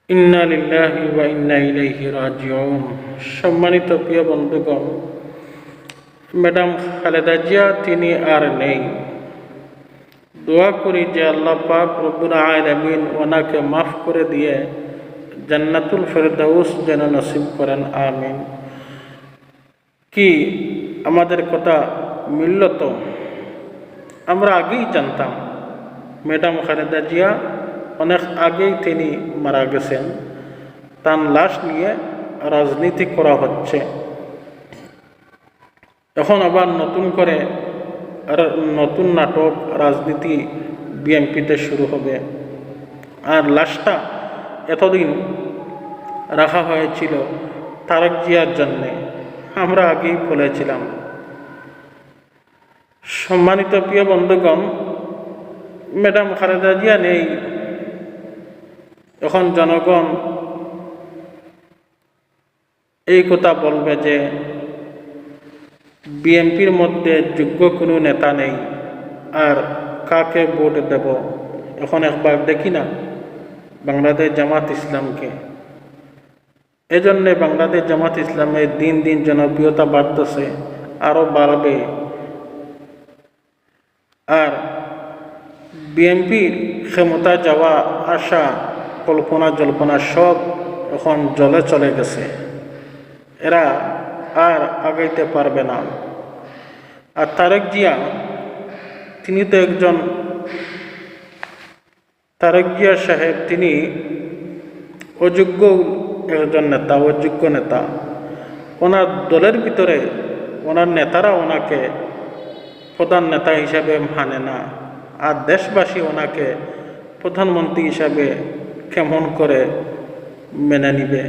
ইন্না লিল্লাহি ওয়া ইন্না ইলাইহি রাজিউন। সম্মানিত প্রিয় বন্ধুগণ, ম্যাডাম খালেদা জিয়া তিনি আর নেই। দোয়া করি যে আল্লাহ পাক রব্বুল আলামিন ওনাকে মাফ করে দিয়ে জান্নাতুল ফেরদাউস যেন নসিব করেন, আমিন। কি আমাদের কথা মিলল তো? আমরা আগেই জানতাম ম্যাডাম খালেদা জিয়া অনেক আগেই তিনি মারা গেছেন। তার লাশ নিয়ে রাজনীতি করা হচ্ছে। এখন আবার নতুন করে নতুন নাটক রাজনীতি বিএনপিতে শুরু হবে। আর লাশটা এতদিন রাখা হয়েছিল তারেক জিয়ার জন্যে, আমরা আগেই বলেছিলাম। সম্মানিত প্রিয় বন্ধুগণ, ম্যাডাম খালেদা জিয়া নেই। এখন জনগণ এই কথা বলবে যে বিএনপির মধ্যে যোগ্য কোনো নেতা নেই, আর কাকে ভোট দেব? এখন একবার দেখি না বাংলাদেশ জামাত ইসলামকে। এজন্যে বাংলাদেশ জামাত ইসলামের দিন দিন জনপ্রিয়তা বাড়তেছে, আরও বাড়বে। আর বিএনপির ক্ষমতা যাওয়া আশা কল্পনা জল্পনা সব এখন জলে চলে গেছে। এরা আর আগাইতে পারবে না। আর তারেক জিয়া, তিনি তো একজন, তারেক জিয়া সাহেব তিনি অযোগ্য একজন নেতা, অযোগ্য নেতা। ওনার দলের ভিতরে ওনার নেতারা ওনাকে প্রধান নেতা হিসাবে মানে না। আর দেশবাসী ওনাকে প্রধানমন্ত্রী হিসাবে কেমন করে মেনে নিবে?